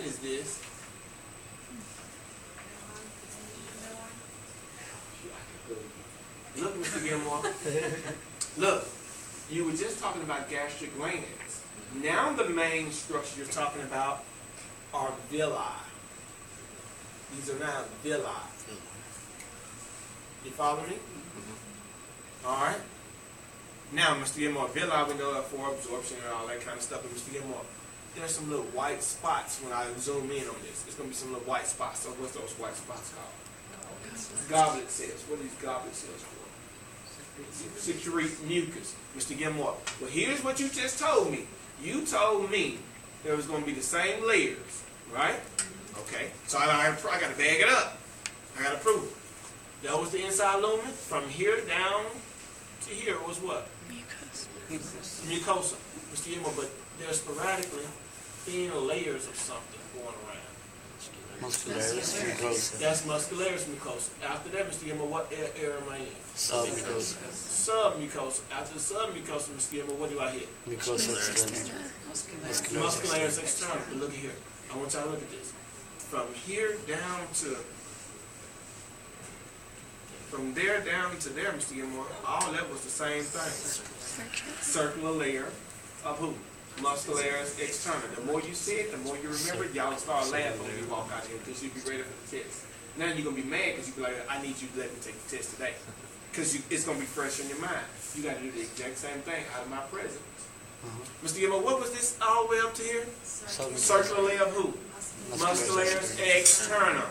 is this? Look, Mr. Gilmore. Look, you were just talking about gastric glands. Now the main structure you're talking about are villi. These are now villi. You follow me? All right. Now, Mr. Gilmore, villi we know are for absorption and all that kind of stuff. But Mr. Gilmore, there's some little white spots when I zoom in on this. There's going to be some little white spots. So what's those white spots called? Goblet cells. What are these goblet cells for? Secrete mucus. Mr. Gilmore, well, here's what you just told me. You told me there was going to be the same layers, right? Okay. So I got to bag it up. I got to prove it. That was the inside lumen. From here down to here was what? Mucosa. Mucosa. Mr. Gilmore, but there's sporadically thin layers of something going around. Muscularis mucosa. That's muscularis mucosa. After that, Mr. Gilmore, what area am I in? Submucosa. Submucosa. After the submucosa, Mr. Gilmore, what do I hit? Mucosa externa. Muscularis externa. But look at here. I want y'all to look at this. From here down to, from there down to there, Mr. Gilmore, all that was the same thing. Circular layer of who? Muscularis externa. The more you see it, the more you remember it. Y'all start laughing when you walk out here because you'll be ready for the test. Now you're going to be mad because you'll be like, I need you to let me take the test today. Because it's going to be fresh in your mind. You got to do the exact same thing out of my presence. Mr. Gilmore, what was this all the way up to here? Circular layer of who? Muscularis externa.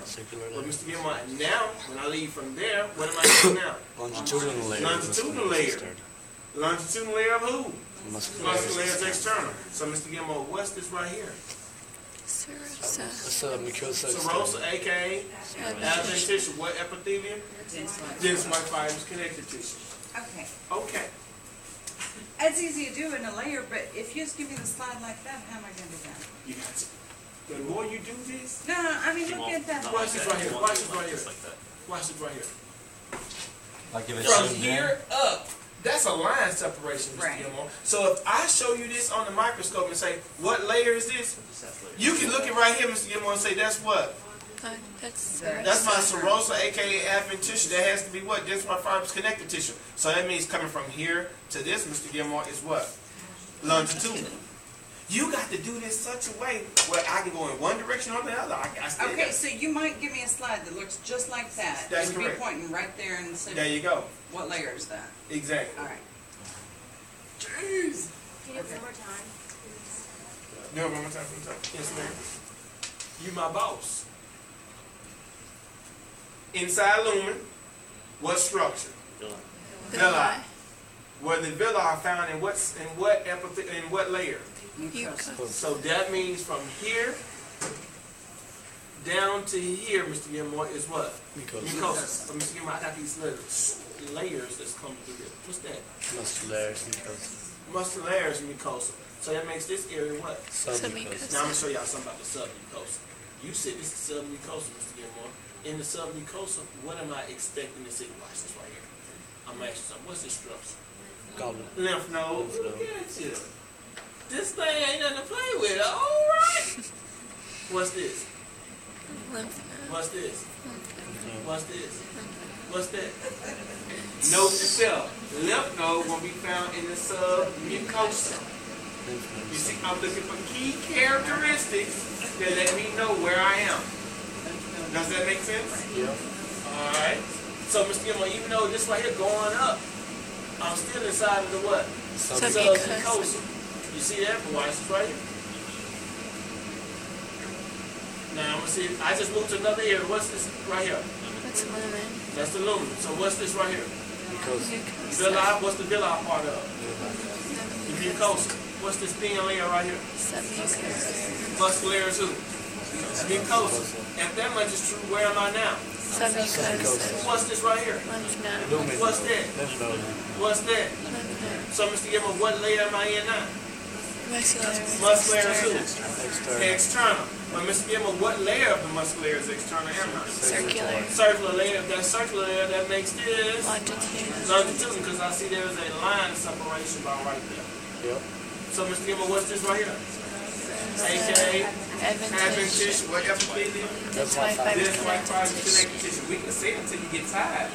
Well, Mr. Gilmore, now when I leave from there, what am I doing now? Longitudinal layer. Longitudinal layer. Longitudinal layer of who? Muscularis externa. So, Mr. Gilmore, what's this right here? Mucosa. Serosa, aka adventitious. What epithelium? Dense white fibers, connective tissue. Okay. Okay. That's easy to do in a layer, but if you just give me the slide like that, how am I going to do that? You got to. The more you do this, No, I mean, look at that. watch this right here. Watch this right here. Watch this right here. Like if it's From zoomed here up, that's a line separation, Mr. Right. Gilmore. So if I show you this on the microscope and say, what layer is this? You can look it right here, Mr. Gilmore, and say, that's what? That's my serosa, aka adventitious. That has to be what? Dense white fibers, connective tissue. So that means coming from here to this, Mr. Gilmore, is what? Longitudinal. You got to do this such a way where I can go in one direction or the other. Okay, so you might give me a slide that looks just like that. That's and correct. Be pointing right there and say, there you go. What layer is that? Exactly. All right. Jeez. Can you do it one more time? Do it one more time from the top. Yes, ma'am. You my boss. Inside lumen, what structure? Villi. Where the villi are found in what layer? Mucosa. So that means from here down to here, Mr. Gilmore, is what? Mucosa. So Mr. Gilmore, I got these little layers that's coming through here. What's that? Muscularis mucosa. Muscularis mucosa. So that makes this area what? Submucosa. Now I'm going to show y'all something about the submucosa. You said this is submucosa, Mr. Gilmore. In the submucosa, what am I expecting to see? Watch this right here. I'm asking something. What's this structure? Goblet. Lymph node. Look at you. This thing ain't nothing to play with. All right. What's this? What's this? What's this? What's that? Note to self. Lymph node will be found in the submucosa. You see, I'm looking for key characteristics that let me know where I am. Does that make sense? Yeah. All right. So, Mr. Gilmore, even though this right here going up, I'm still inside of the what? Submucosa. You see that? Watch this right here. Now I'm gonna see. I just moved to another area. What's this right here? That's lumen. That's the lumen. So what's this right here? Mucosa. Villi. What's the villi part of? The mucosa. What's this thin layer right here? Submucosa. Muscularis who? Mucosa. If that much is true, where am I now? Submucosa. What's this right here? Lymph node. What's that? Lymph node. What's that? Lymph node. So, Mr. Gilmore, what layer am I in now? Muscularis. Who? External. External. But Mr. Gilmore, what layer of the muscularis external am I? Circular. Circular layer. If that's circular layer, that makes this Longitudinal. longitudinal, because I see there's a line separation about right there. Yep. So, Mr. Gilmore, what's this right here? AKA adventitious, whatever it is. That's my This white part is still adventitious. We can say it until you get tired.